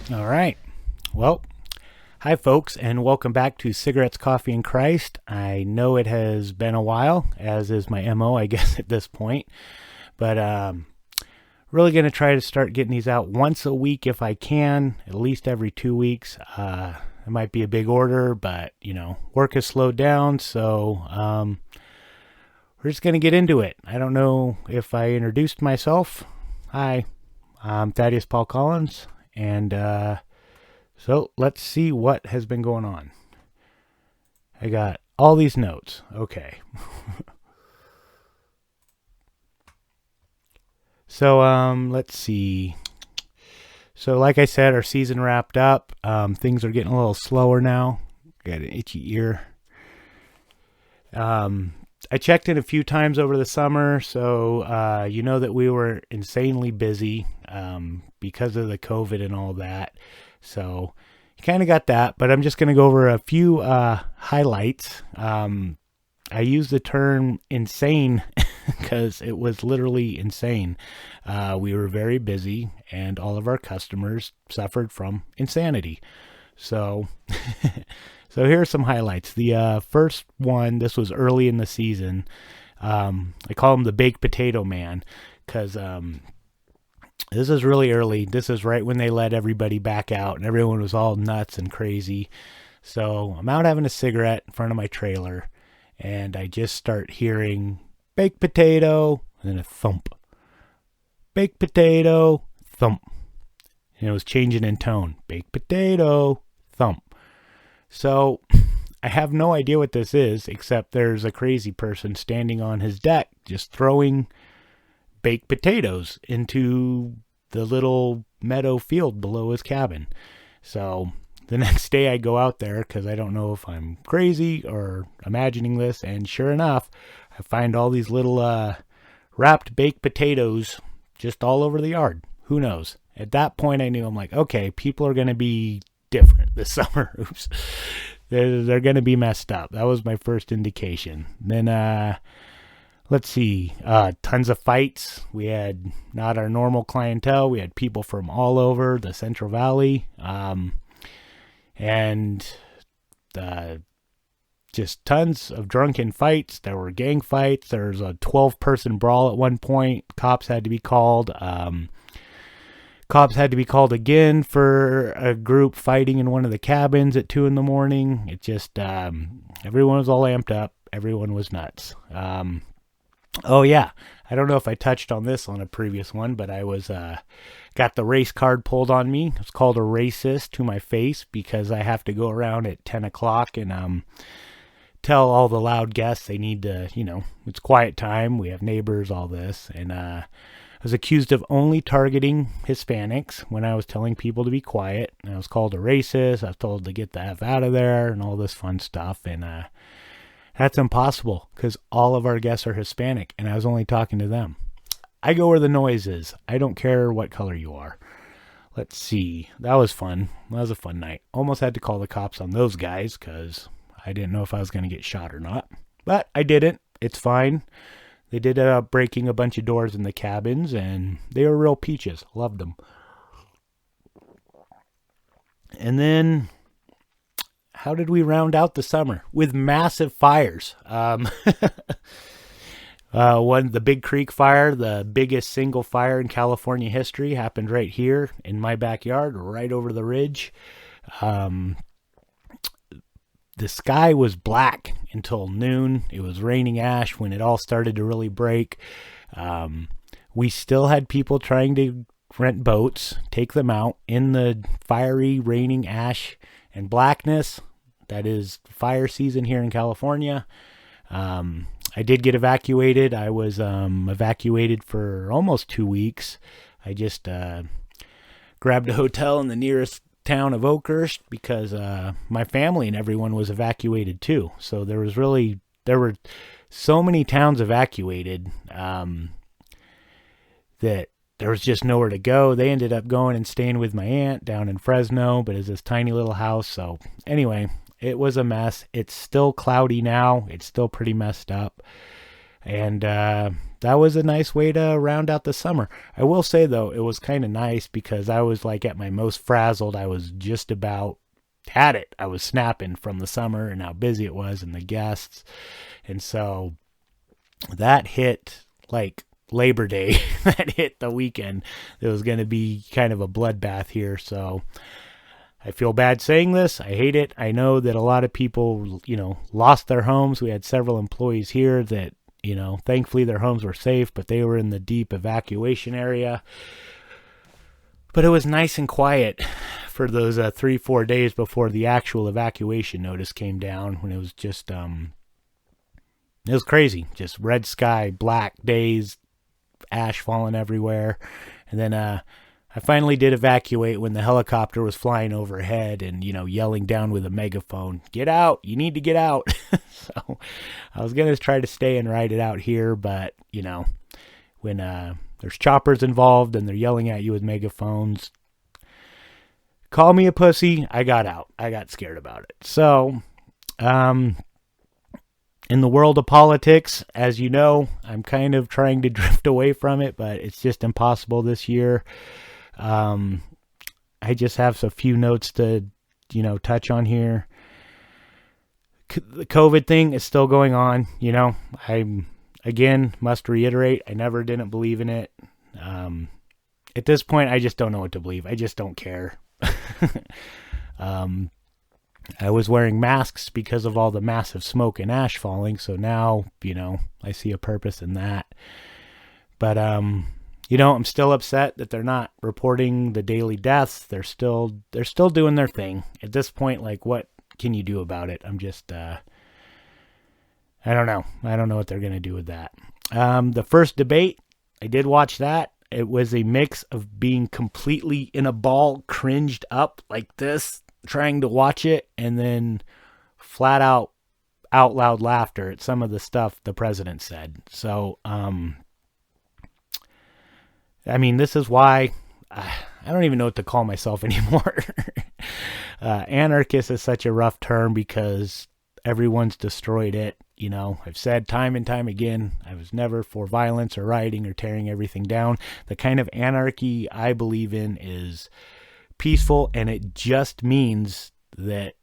All right. Well, hi, folks, and welcome back to Cigarettes, Coffee, and Christ. I know it has been a while, as is my MO, I guess, at this point. But really going to try to start getting these out once a week if I can, at least every 2 weeks. It might be a big order, but, work has slowed down, so we're just going to get into it. I don't know if I introduced myself. Hi, I'm Thaddeus Paul Collins, and so let's see what has been going on. I got all these notes. Okay. So let's see. So like I said, our season wrapped up. Things are getting a little slower now. Got an itchy ear. I checked in a few times over the summer, so you know that we were insanely busy because of the COVID and all that. So you kind of got that, but I'm just going to go over a few highlights. I use the term insane because it was literally insane. We were very busy, and all of our customers suffered from insanity. So, so here are some highlights. The first one, this was early in the season. I call him the baked potato man because this is really early. This is right when they let everybody back out and everyone was all nuts and crazy. So I'm out having a cigarette in front of my trailer and I just start hearing baked potato and then a thump. Baked potato, thump. And it was changing in tone. Baked potato, thump. So I have no idea what this is except there's a crazy person standing on his deck just throwing baked potatoes into the little meadow field below his cabin. So the next day I go out there because I don't know if I'm crazy or imagining this, and sure enough, I find all these little wrapped baked potatoes just all over the yard. Who knows? At that point I knew, I'm like, okay, people are going to be different this summer. Oops. They're going to be messed up. That was my first indication. Then let's see, tons of fights. We had not our normal clientele. We had people from all over the Central Valley, and just tons of drunken fights. There were gang fights. There was a 12-person brawl at one point. Cops had to be called. Cops had to be called again for a group fighting in one of the cabins at 2 a.m. It just, everyone was all amped up. Everyone was nuts. Oh yeah, I don't know if I touched on this on a previous one, but I was got the race card pulled on me. It's called a racist to my face because I have to go around at 10 o'clock and tell all the loud guests they need to, it's quiet time. We have neighbors, all this, and I was accused of only targeting Hispanics when I was telling people to be quiet. And I was called a racist. I was told to get the F out of there and all this fun stuff, and that's impossible because all of our guests are Hispanic and I was only talking to them. I go where the noise is. I don't care what color you are. Let's see. That was fun. That was a fun night. Almost had to call the cops on those guys because I didn't know if I was going to get shot or not. But I didn't. It's fine. They did end up breaking a bunch of doors in the cabins and they were real peaches. Loved them. And then how did we round out the summer? With massive fires. The Big Creek fire, the biggest single fire in California history, happened right here in my backyard, right over the ridge. The sky was black until noon. It was raining ash when it all started to really break. We still had people trying to rent boats, take them out in the fiery, raining ash and blackness. That is fire season here in California. I did get evacuated. I was evacuated for almost 2 weeks. I just grabbed a hotel in the nearest town of Oakhurst because my family and everyone was evacuated too. So there were so many towns evacuated that there was just nowhere to go. They ended up going and staying with my aunt down in Fresno, but it's this tiny little house. So anyway, it was a mess. It's still cloudy now. It's still pretty messed up. And that was a nice way to round out the summer. I will say though, it was kind of nice because I was like at my most frazzled. I was just about had it. I was snapping from the summer and how busy it was and the guests. And so that hit like Labor Day, that hit the weekend. It was going to be kind of a bloodbath here. So I feel bad saying this. I hate it. I know that a lot of people, lost their homes. We had several employees here that, thankfully their homes were safe, but they were in the deep evacuation area. But it was nice and quiet for those 3-4 days before the actual evacuation notice came down, when it was just, it was crazy. Just red sky, black days, ash falling everywhere. And then I finally did evacuate when the helicopter was flying overhead and, yelling down with a megaphone, "Get out, you need to get out." So I was going to try to stay and ride it out here, but, when there's choppers involved and they're yelling at you with megaphones, call me a pussy. I got out. I got scared about it. So, in the world of politics, as you know, I'm kind of trying to drift away from it, but it's just impossible this year. I just have a few notes to, touch on here. The COVID thing is still going on. I, again, must reiterate, I never didn't believe in it. At this point, I just don't know what to believe. I just don't care. I was wearing masks because of all the massive smoke and ash falling. So now, I see a purpose in that. But, I'm still upset that they're not reporting the daily deaths. They're still doing their thing. At this point, like, what can you do about it? I'm just, I don't know. I don't know what they're going to do with that. The first debate, I did watch that. It was a mix of being completely in a ball, cringed up like this, trying to watch it, and then flat out loud laughter at some of the stuff the president said. So, this is why I don't even know what to call myself anymore. Anarchist is such a rough term because everyone's destroyed it. I've said time and time again, I was never for violence or rioting or tearing everything down. The kind of anarchy I believe in is peaceful, and it just means that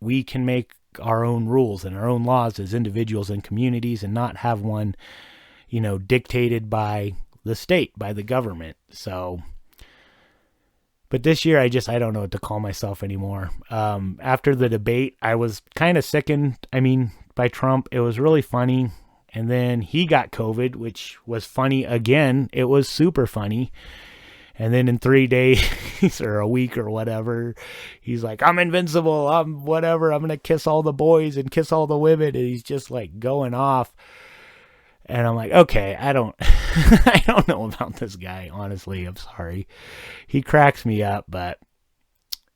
we can make our own rules and our own laws as individuals and communities and not have one, dictated by the state, by the government. So, but this year I don't know what to call myself anymore. After the debate, I was kind of sickened, by Trump. It was really funny. And then he got COVID, which was funny again. It was super funny. And then in 3 days or a week or whatever, he's like, "I'm invincible. I'm whatever. I'm going to kiss all the boys and kiss all the women." And he's just like going off. And I'm like, okay, I don't know about this guy, honestly. I'm sorry. He cracks me up, but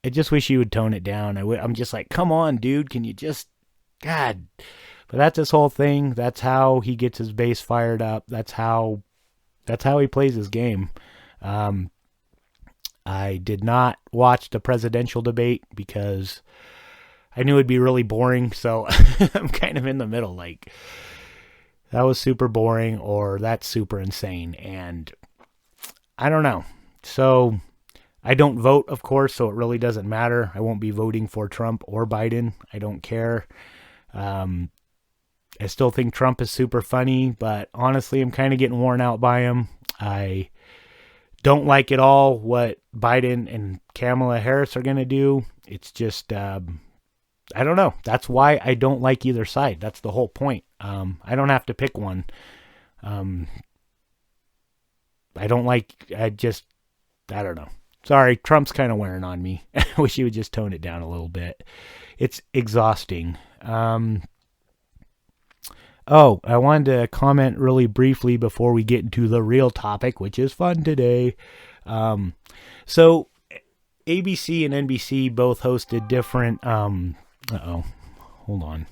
I just wish he would tone it down. I'm just like, come on, dude. Can you just, God. But that's his whole thing. That's how he gets his base fired up. That's how he plays his game. I did not watch the presidential debate because I knew it'd be really boring. So I'm kind of in the middle. Like, that was super boring or that's super insane. And I don't know. So I don't vote, of course, so it really doesn't matter. I won't be voting for Trump or Biden. I don't care. I still think Trump is super funny, but honestly, I'm kind of getting worn out by him. I don't like at all what Biden and Kamala Harris are going to do. It's just, I don't know. That's why I don't like either side. That's the whole point. I don't have to pick one. I don't know. Sorry, Trump's kind of wearing on me. I wish he would just tone it down a little bit. It's exhausting. I wanted to comment really briefly before we get into the real topic, which is fun today. So ABC and NBC both hosted different, hold on.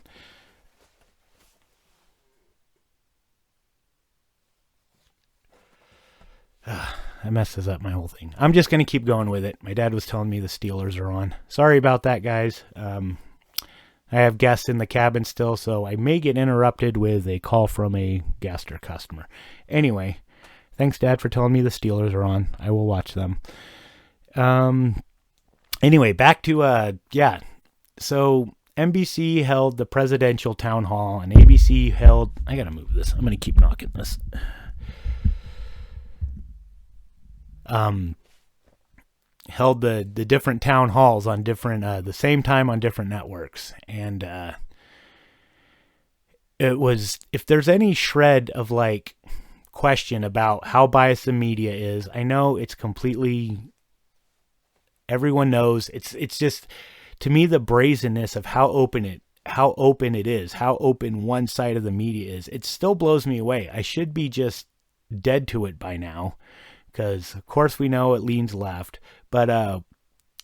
I messes up my whole thing. I'm just going to keep going with it. My dad was telling me the Steelers are on. Sorry about that, guys. I have guests in the cabin still, so I may get interrupted with a call from a guest or customer. Anyway, thanks, Dad, for telling me the Steelers are on. I will watch them. Anyway, back to, So NBC held the presidential town hall, and ABC held... I gotta move this. I'm gonna keep knocking this. Held the different town halls on different... the same time on different networks. And it was... If there's any shred of, like, question about how biased the media is, I know it's completely... Everyone knows. It's just... To me, the brazenness of how open it is, how open one side of the media is, it still blows me away. I should be just dead to it by now, because of course we know it leans left. But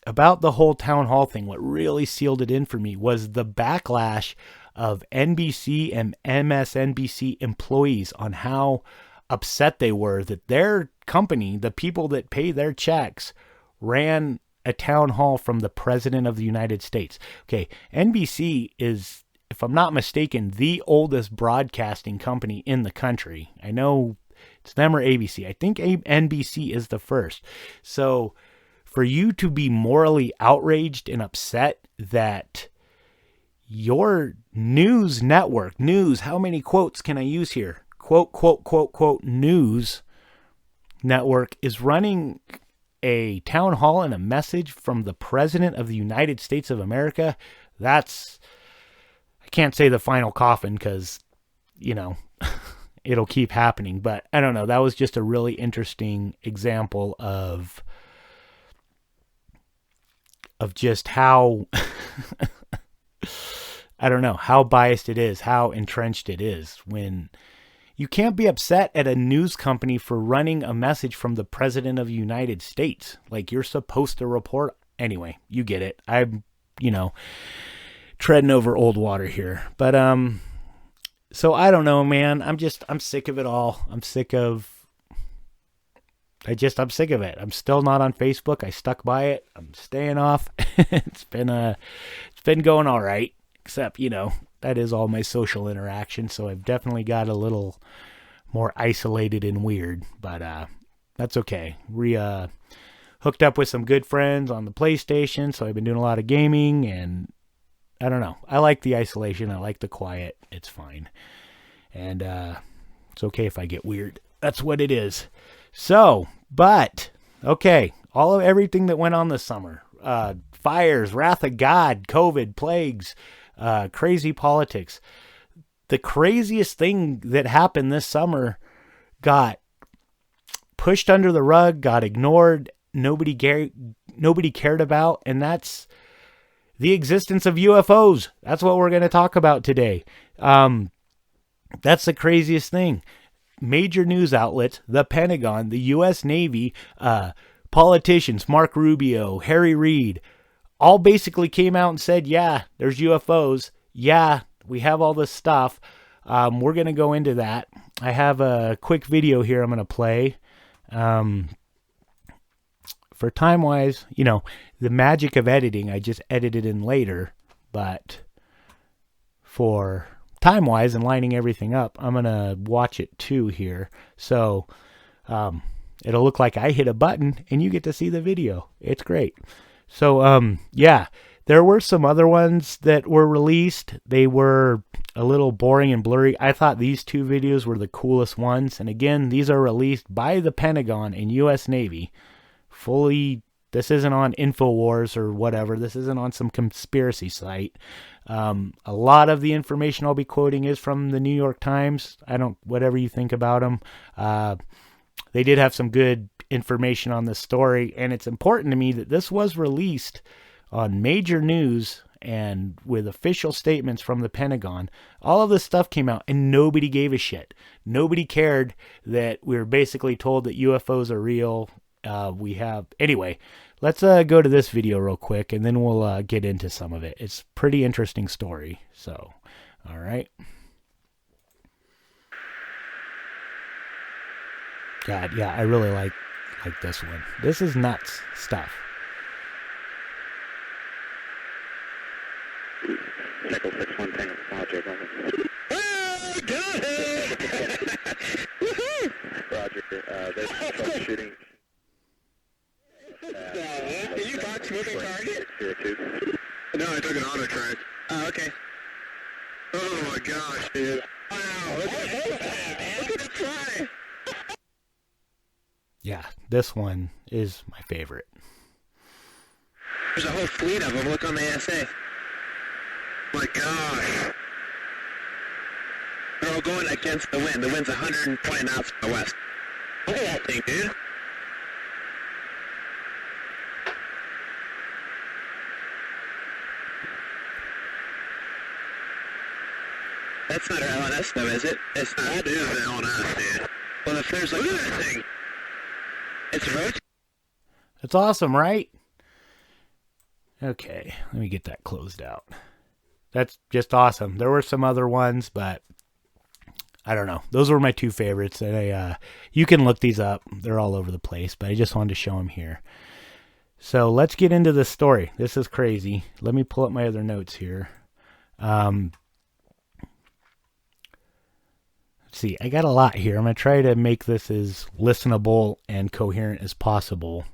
about the whole town hall thing, what really sealed it in for me was the backlash of NBC and MSNBC employees on how upset they were that their company, the people that pay their checks, ran a town hall from the President of the United States. Okay, NBC is, if I'm not mistaken, the oldest broadcasting company in the country. I know it's them or ABC. I think NBC is the first. So for you to be morally outraged and upset that your news network, how many quotes can I use here? Quote, quote, quote, quote, news network is running a town hall and a message from the President of the United States of America. That's, I can't say the final coffin because, it'll keep happening. But I don't know. That was just a really interesting example of just how, I don't know, how biased it is, how entrenched it is when... You can't be upset at a news company for running a message from the President of the United States. Like, you're supposed to report. Anyway, you get it. I'm, treading over old water here. But, so I don't know, man. I'm sick of it all. I'm sick of it. I'm still not on Facebook. I stuck by it. I'm staying off. It's been going all right. Except, that is all my social interaction, so I've definitely got a little more isolated and weird, but that's okay. Hooked up with some good friends on the PlayStation, so I've been doing a lot of gaming, and I don't know. I like the isolation. I like the quiet. It's fine. And it's okay if I get weird. That's what it is. So, but, okay, everything that went on this summer. Fires, wrath of God, COVID, plagues, crazy politics. The craziest thing that happened this summer got pushed under the rug, got ignored, nobody cared about, and that's the existence of UFOs. That's what we're going to talk about today. That's the craziest thing. Major news outlets, the Pentagon, the U.S. Navy, politicians, Mark Rubio, Harry Reid, all basically came out and said, yeah, there's UFOs. Yeah, we have all this stuff. We're going to go into that. I have a quick video here I'm going to play. For time-wise, the magic of editing, I just edited in later. But for time-wise and lining everything up, I'm going to watch it too here. So it'll look like I hit a button and you get to see the video. It's great. So, there were some other ones that were released. They were a little boring and blurry. I thought these two videos were the coolest ones. And again, these are released by the Pentagon and U.S. Navy. This isn't on InfoWars or whatever. This isn't on some conspiracy site. A lot of the information I'll be quoting is from the New York Times. Whatever you think about them. They did have some good information on this story, and it's important to me that this was released on major news and with official statements from the Pentagon. All of this stuff came out and nobody gave a shit. Nobody cared that we were basically told that UFOs are real. Anyway, let's go to this video real quick and then we'll get into some of it. It's a pretty interesting story. So, all right. God, yeah, I really like this one. This is nuts stuff. Echo 6-1 Tango Roger, over. Oh, got it! Woohoo! Roger, there's troubleshooting. Did you box moving target? 602. No, I took an auto track. Oh, okay. Oh my gosh, dude. Wow, look at it fly. Yeah, this one is my favorite. There's a whole fleet of them. Look on the ASA. My gosh. They're all going against the wind. The wind's 120 knots from the west. Look at that thing, dude. That's not our LNS though, is it? It's not. That is the LNS, dude. Well, if there's like... Look at that thing. It's rotating. That's awesome, right? Okay, let me get that closed out. That's just awesome. There were some other ones, but I don't know. Those were my two favorites. And you can look these up. They're all over the place, but I just wanted to show them here. So let's get into the story. This is crazy. Let me pull up my other notes here. Let's see. I got a lot here. I'm going to try to make this as listenable and coherent as possible.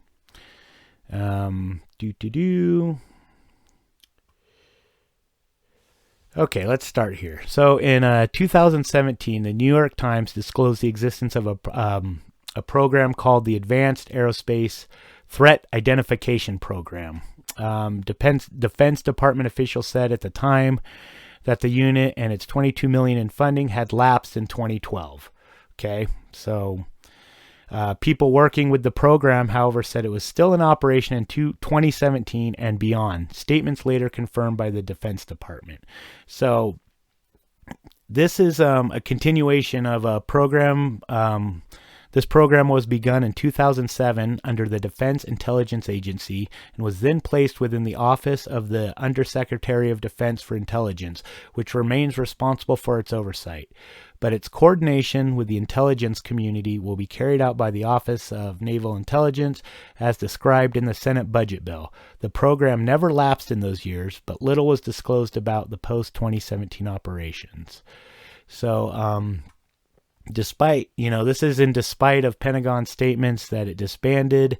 Okay, let's start here. So in 2017, the New York Times disclosed the existence of a program called the Advanced Aerospace Threat Identification Program. Defense Department officials said at the time that the unit and its $22 million in funding had lapsed in 2012. Okay, so people working with the program, however, said it was still in operation in 2017 and beyond. Statements later confirmed by the Defense Department. So this is a continuation of a program. This program was begun in 2007 under the Defense Intelligence Agency and was then placed within the Office of the Undersecretary of Defense for Intelligence, which remains responsible for its oversight. But its coordination with the intelligence community will be carried out by the Office of Naval Intelligence as described in the Senate budget bill. The program never lapsed in those years, but little was disclosed about the post-2017 operations. So, despite, this is in despite of Pentagon statements that it disbanded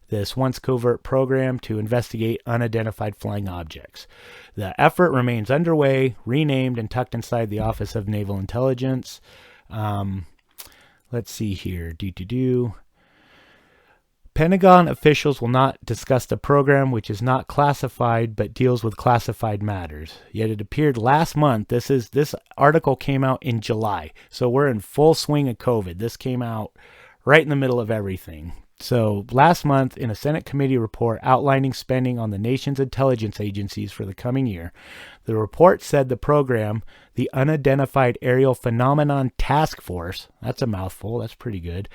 this once covert program to investigate unidentified flying objects. The effort remains underway, renamed and tucked inside the Office of Naval Intelligence. Let's see here. Pentagon officials will not discuss the program, which is not classified but deals with classified matters. Yet it appeared last month. This article came out in July, so we're in full swing of COVID. This came out right in the middle of everything. So last month, in a Senate committee report outlining spending on the nation's intelligence agencies for the coming year, the report said the program, the Unidentified Aerial Phenomenon Task Force, that's a mouthful, that's pretty good,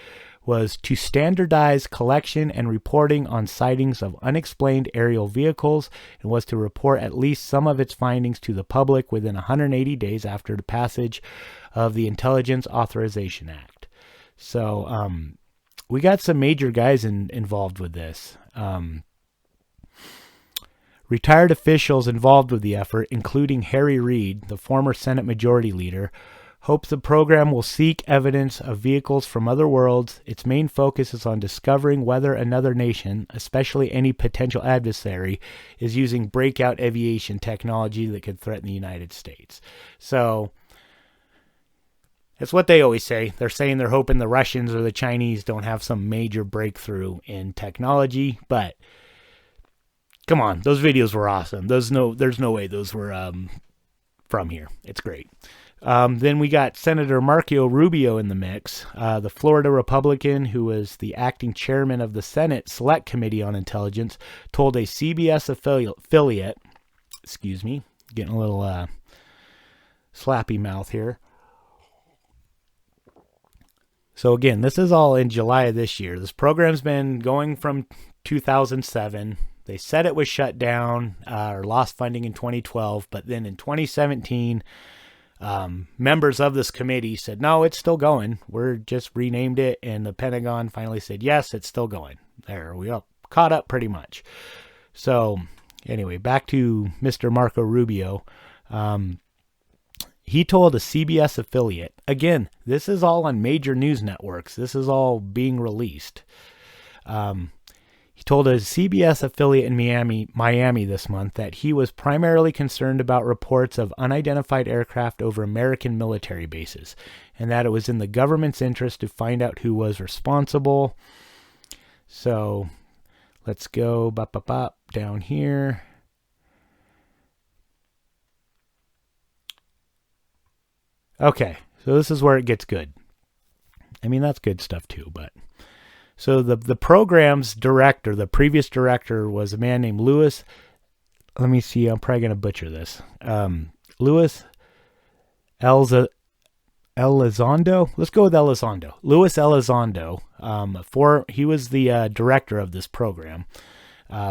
was to standardize collection and reporting on sightings of unexplained aerial vehicles and was to report at least some of its findings to the public within 180 days after the passage of the Intelligence Authorization Act. So, we got some major guys involved with this. Retired officials involved with the effort, including Harry Reid, the former Senate Majority Leader, hopes the program will seek evidence of vehicles from other worlds. Its main focus is on discovering whether another nation, especially any potential adversary, is using breakout aviation technology that could threaten the United States. So that's what they always say. They're saying they're hoping the Russians or the Chinese don't have some major breakthrough in technology, but come on, those videos were awesome. There's no way those were from here. It's great. Then we got Senator Marco Rubio in the mix, the Florida Republican who was the acting chairman of the Senate Select Committee on Intelligence, told a CBS affiliate, excuse me, getting a little slappy mouth here. So again, this is all in July of this year. This program's been going from 2007. They said it was shut down or lost funding in 2012, but then in 2017, members of this committee said, no, it's still going. We're just renamed it. And the Pentagon finally said, yes, it's still going. There we are, caught up pretty much. So anyway, back to Mr. Marco Rubio. He told a CBS affiliate, again, this is all on major news networks. This is all being released. He told a CBS affiliate in Miami this month that he was primarily concerned about reports of unidentified aircraft over American military bases, and that it was in the government's interest to find out who was responsible. So let's go down here. Okay, so this is where it gets good. I mean, that's good stuff too, but... So the program's director, the previous director, was a man named Louis. Let me see. I'm probably going to butcher this. Louis Elizondo. Let's go with Elizondo. Louis Elizondo. He was the director of this program.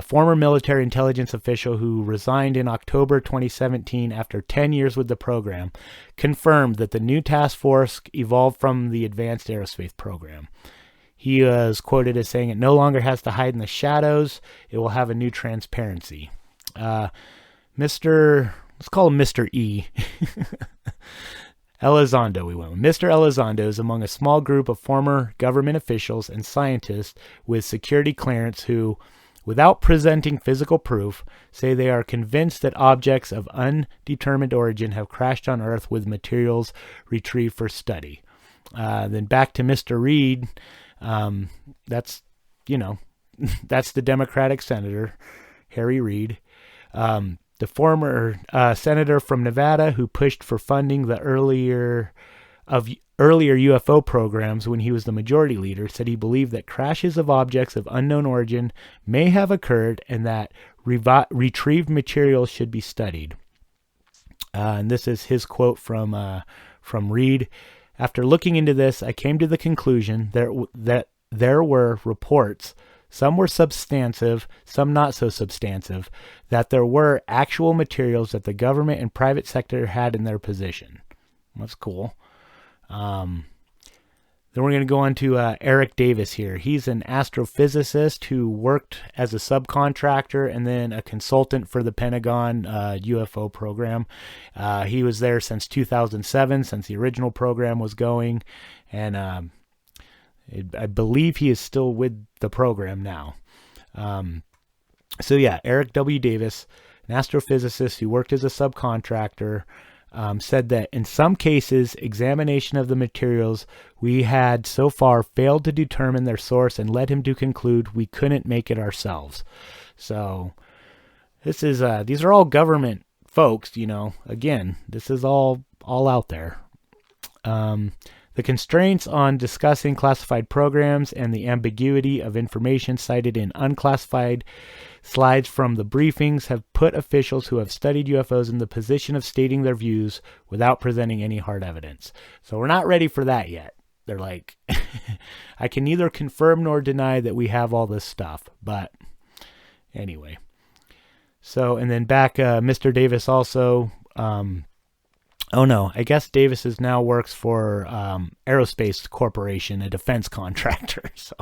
Former military intelligence official who resigned in October 2017 after 10 years with the program, confirmed that the new task force evolved from the Advanced Aerospace Program. He was quoted as saying, "It no longer has to hide in the shadows. It will have a new transparency." Let's call him Mr. E. Elizondo, we went with. Mr. Elizondo is among a small group of former government officials and scientists with security clearance who, without presenting physical proof, say they are convinced that objects of undetermined origin have crashed on Earth with materials retrieved for study. Then back to Mr. Reid. That's the Democratic senator, Harry Reid, the former senator from Nevada who pushed for funding the earlier UFO programs when he was the majority leader, said he believed that crashes of objects of unknown origin may have occurred and that retrieved materials should be studied. And this is his quote from Reid. "After looking into this, I came to the conclusion that there were reports, some were substantive, some not so substantive, that there were actual materials that the government and private sector had in their possession." That's cool. Then we're going to go on to Eric Davis here. He's an astrophysicist who worked as a subcontractor and then a consultant for the Pentagon UFO program. He was there since 2007, since the original program was going, and I believe he is still with the program now. So yeah, Eric W. Davis, an astrophysicist who worked as a subcontractor, said that in some cases, examination of the materials we had so far failed to determine their source and led him to conclude we couldn't make it ourselves. So this is these are all government folks, Again, this is all out there. The constraints on discussing classified programs and the ambiguity of information cited in unclassified slides from the briefings have put officials who have studied UFOs in the position of stating their views without presenting any hard evidence. So we're not ready for that yet. They're like, I can neither confirm nor deny that we have all this stuff. But anyway. So, and then back, Mr. Davis also... Oh no, I guess Davis now works for Aerospace Corporation, a defense contractor. So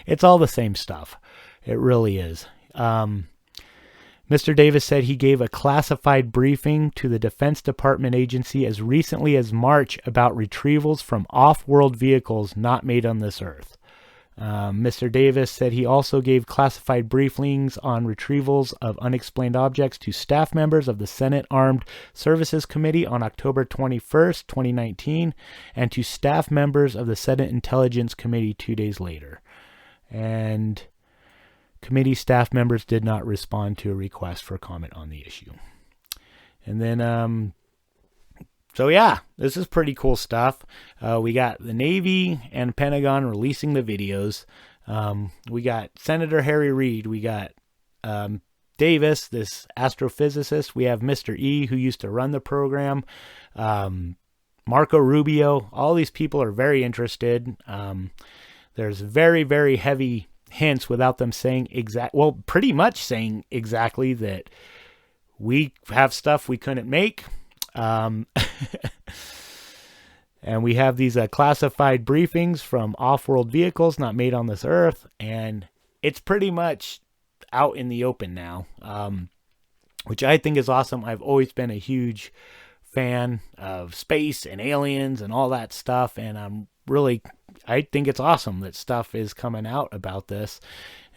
it's all the same stuff. It really is. Mr. Davis said he gave a classified briefing to the Defense Department agency as recently as March about retrievals from off-world vehicles not made on this Earth. Mr. Davis said he also gave classified briefings on retrievals of unexplained objects to staff members of the Senate Armed Services Committee on October 21st, 2019, and to staff members of the Senate Intelligence Committee 2 days later. And committee staff members did not respond to a request for comment on the issue. And then, so yeah, this is pretty cool stuff. We got the Navy and Pentagon releasing the videos. We got Senator Harry Reid. We got Davis, this astrophysicist. We have Mr. E, who used to run the program. Marco Rubio. All these people are very interested. There's very, very heavy hints without them saying pretty much saying exactly that we have stuff we couldn't make. And we have these classified briefings from off-world vehicles not made on this Earth, and it's pretty much out in the open now. which I think is awesome. I've always been a huge fan of space and aliens and all that stuff, and I think it's awesome that stuff is coming out about this.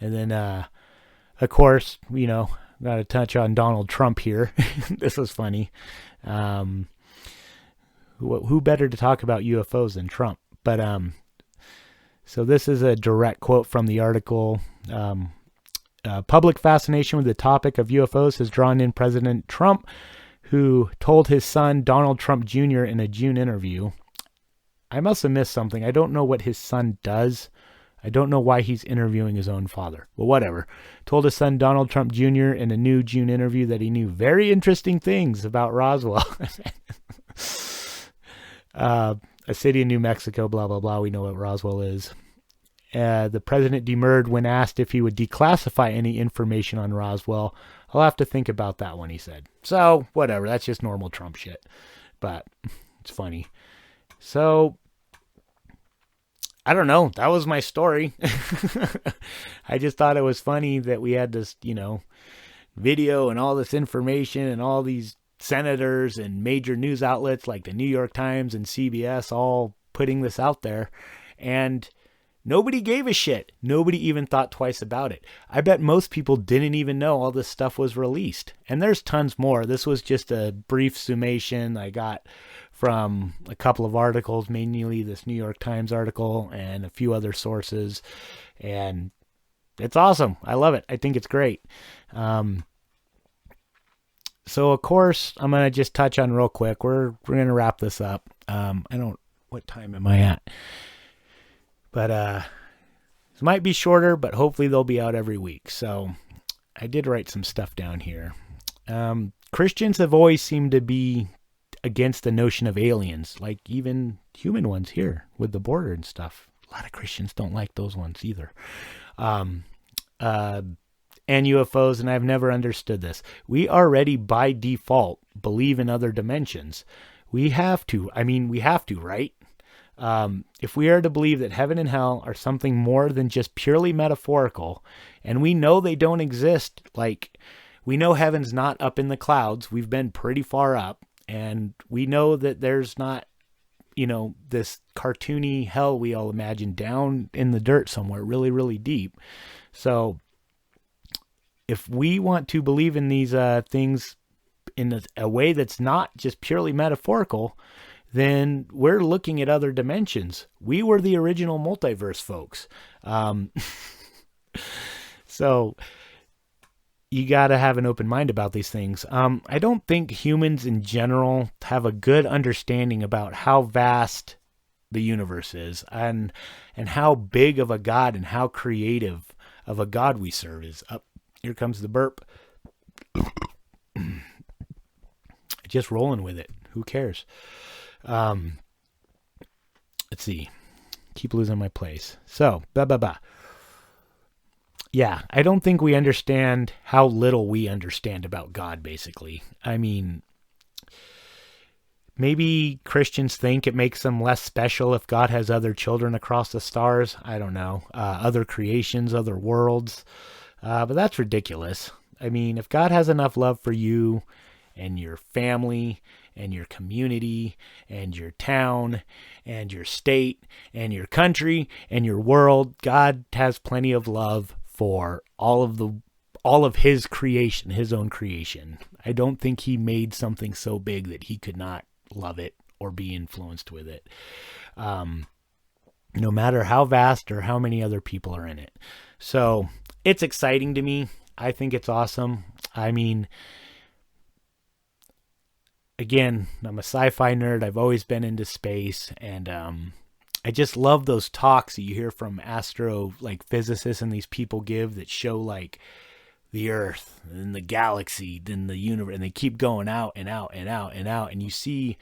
And then, of course, got to touch on Donald Trump here. This was funny. Who better to talk about UFOs than Trump? But so this is a direct quote from the article. Public fascination with the topic of UFOs has drawn in President Trump, who told his son Donald Trump Jr. in a June interview. I must have missed something. I don't know what his son does. I don't know why he's interviewing his own father. Well, whatever. Told his son Donald Trump Jr. in a new June interview that he knew very interesting things about Roswell. A city in New Mexico, blah, blah, blah. We know what Roswell is. The president demurred when asked if he would declassify any information on Roswell. I'll have to think about that one, he said. So, whatever. That's just normal Trump shit. But it's funny. So, I don't know. That was my story. I just thought it was funny that we had this, video and all this information and all these senators and major news outlets like the New York Times and CBS all putting this out there. And nobody gave a shit. Nobody even thought twice about it. I bet most people didn't even know all this stuff was released. And there's tons more. This was just a brief summation I got from a couple of articles, mainly this New York Times article and a few other sources. And it's awesome. I love it. I think it's great. So, of course, I'm going to just touch on real quick. We're going to wrap this up. What time am I at? But this might be shorter, but hopefully they'll be out every week. So I did write some stuff down here. Christians have always seemed to be against the notion of aliens, like even human ones here with the border and stuff. A lot of Christians don't like those ones either. And UFOs, and I've never understood this. We already, by default, believe in other dimensions. We have to, right? If we are to believe that heaven and hell are something more than just purely metaphorical, and we know they don't exist, like, we know heaven's not up in the clouds, we've been pretty far up, and we know that there's not, this cartoony hell we all imagine down in the dirt somewhere, really, really deep. So, if we want to believe in these things in a way that's not just purely metaphorical, then we're looking at other dimensions. We were the original multiverse folks. So you got to have an open mind about these things. I don't think humans in general have a good understanding about how vast the universe is and how big of a God and how creative of a God we serve is. Here comes the burp. Just rolling with it. Who cares? Let's see. Keep losing my place. So, yeah, I don't think we understand how little we understand about God, basically. I mean, maybe Christians think it makes them less special if God has other children across the stars. I don't know. Other creations, other worlds. But that's ridiculous. I mean, if God has enough love for you and your family and your community and your town and your state and your country and your world, God has plenty of love for all of his creation, his own creation. I don't think he made something so big that he could not love it or be influenced with it. No matter how vast or how many other people are in it. So it's exciting to me. I think it's awesome. I mean, again, I'm a sci-fi nerd. I've always been into space, and I just love those talks that you hear from physicists and these people give that show like the Earth and the galaxy and the universe, and they keep going out and out and out and out, and you see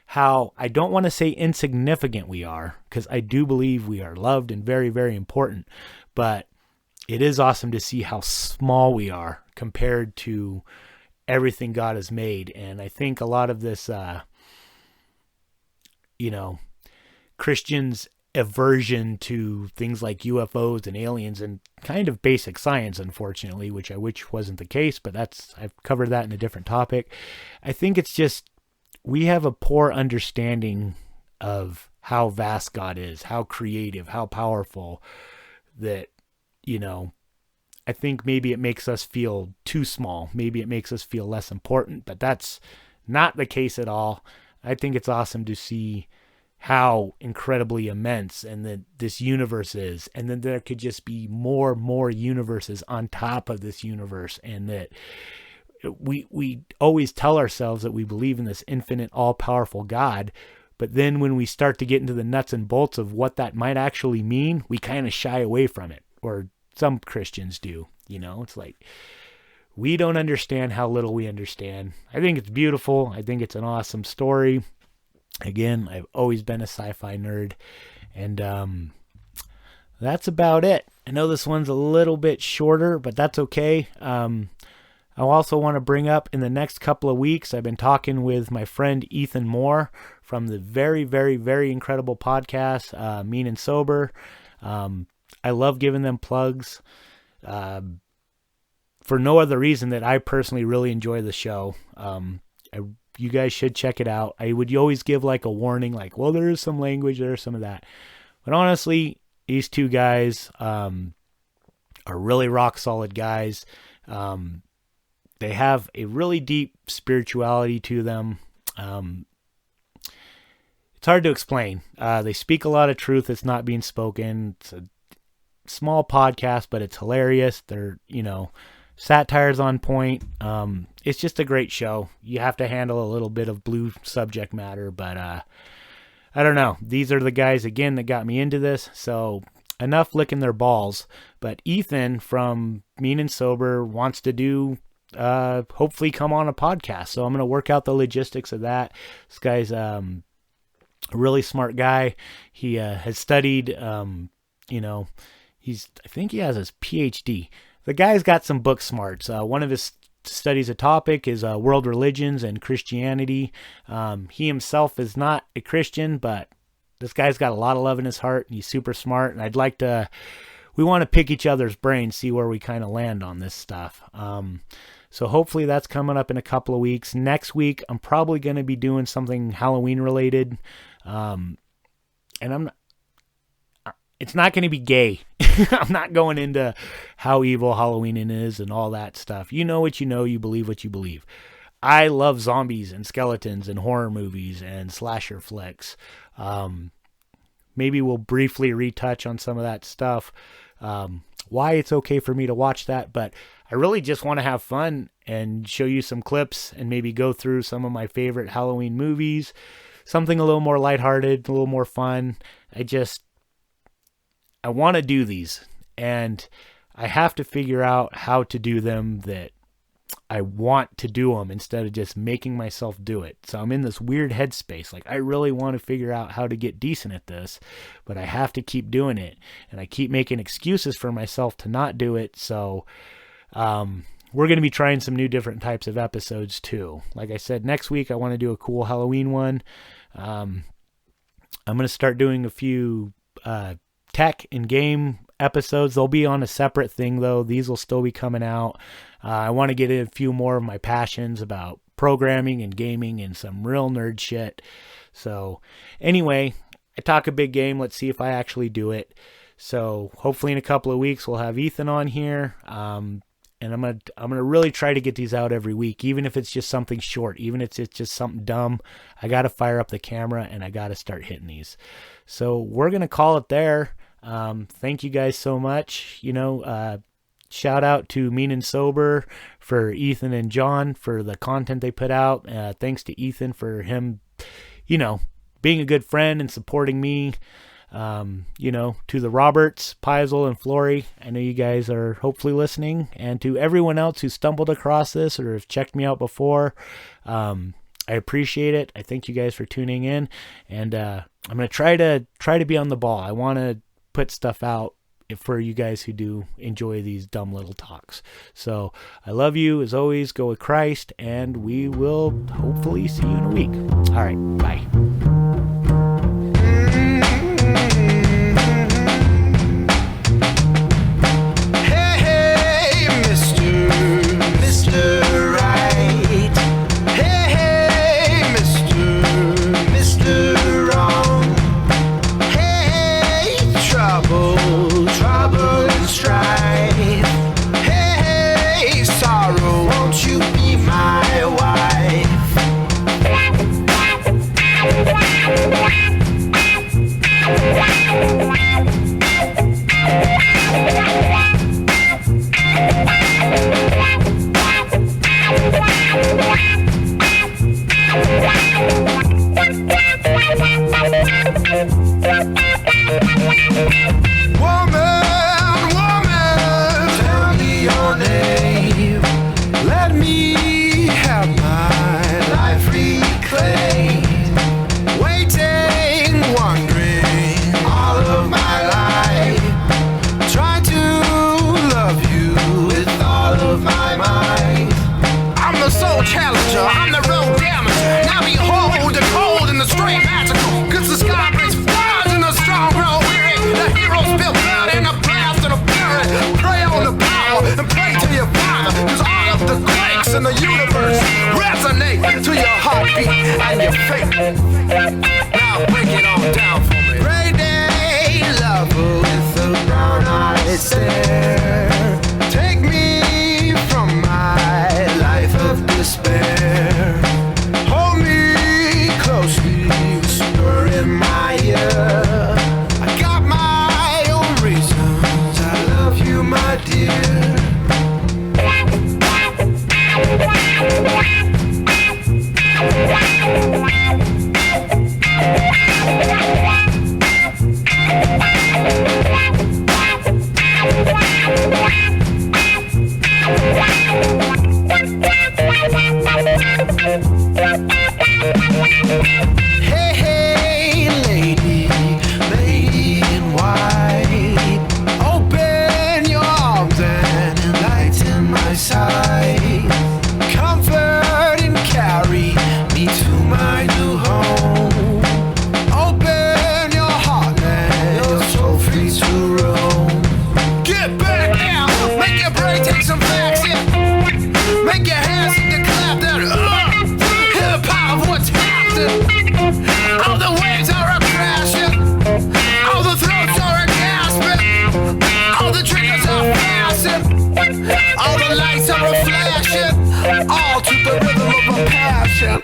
how, I don't want to say insignificant we are, because I do believe we are loved and very, very important, but it is awesome to see how small we are compared to everything God has made. And I think a lot of this, Christians aversion to things like UFOs and aliens and kind of basic science, unfortunately, which I wish wasn't the case, but I've covered that in a different topic. I think it's just we have a poor understanding of how vast God is, how creative, how powerful, that, I think maybe it makes us feel too small. Maybe it makes us feel less important, but that's not the case at all. I think it's awesome to see how incredibly immense and that this universe is, and then there could just be more universes on top of this universe, and that we always tell ourselves that we believe in this infinite, all-powerful God, but then when we start to get into the nuts and bolts of what that might actually mean, we kind of shy away from it, or some Christians do. It's like we don't understand how little we understand. I think it's beautiful. I think it's an awesome story. Again, I've always been a sci-fi nerd, and that's about it. I know this one's a little bit shorter, but that's okay. I also want to bring up, in the next couple of weeks, I've been talking with my friend Ethan Moore from the very, very, very incredible podcast, Mean and Sober. I love giving them plugs for no other reason that I personally really enjoy the show. You guys should check it out. I would always give like a warning, like, well, there is some language, there is some of that. But honestly, these two guys are really rock solid guys. They have a really deep spirituality to them. It's hard to explain. They speak a lot of truth that's not being spoken. It's a small podcast, but it's hilarious. They're, satire's on point. It's just a great show. You have to handle a little bit of blue subject matter, but I don't know. These are the guys, again, that got me into this. So enough licking their balls. But Ethan from Mean and Sober wants to do, hopefully come on a podcast. So I'm going to work out the logistics of that. This guy's a really smart guy. He has studied, I think he has his PhD. The guy's got some book smarts. One of his studies a topic is world religions and Christianity. He himself is not a Christian, but this guy's got a lot of love in his heart, and he's super smart. And we want to pick each other's brains, see where we kind of land on this stuff. So hopefully that's coming up in a couple of weeks. Next week, I'm probably going to be doing something Halloween related. And it's not going to be gay. I'm not going into how evil Halloween is and all that stuff. You know what you know, you believe what you believe. I love zombies and skeletons and horror movies and slasher flicks. Maybe we'll briefly retouch on some of that stuff. Why it's okay for me to watch that, but I really just want to have fun and show you some clips and maybe go through some of my favorite Halloween movies. Something a little more lighthearted, a little more fun. I want to do these, and I have to figure out how to do them that I want to do them instead of just making myself do it. So I'm in this weird headspace. Like, I really want to figure out how to get decent at this, but I have to keep doing it, and I keep making excuses for myself to not do it. So we're going to be trying some new different types of episodes too. Like I said, next week I want to do a cool Halloween one. I'm going to start doing a few tech and game episodes. They'll be on a separate thing though. These will still be coming out. I want to get in a few more of my passions about programming and gaming and some real nerd shit. So anyway, I talk a big game. Let's see if I actually do it. So hopefully in a couple of weeks we'll have Ethan on here. And I'm gonna really try to get these out every week, even if it's just something short, even if it's just something dumb. I gotta fire up the camera and I gotta start hitting these. So we're gonna call it there. Thank you guys so much. Shout out to Mean and Sober for Ethan and John for the content they put out. Thanks to Ethan for him, being a good friend and supporting me. To the Roberts, Peisel, and Flory, I know you guys are hopefully listening, and to everyone else who stumbled across this or have checked me out before, I appreciate it. I thank you guys for tuning in, and I'm gonna try to be on the ball. I want to put stuff out for you guys who do enjoy these dumb little talks. So I love you as always. Go with Christ, and we will hopefully see you in a week. All right, bye. Now break it on down for me. Rainy lover with a brown-eyed stare. Take me from my life of despair. Hold me closely, whisper in my ear. I got my own reasons. I love you, my dear. Hey, hey, lady, lady in white, open your arms and enlighten my sight. Comfort and carry me to my new home. Open your heart, let your soul free to roam. Get back now, make your brain take some facts, yeah. Make your hands seem to clap that, hear the power of what's happening. All the waves are a crashing, all the throats are a gasping, all the triggers are passing, all the lights are a flashing, all to the rhythm of a passion.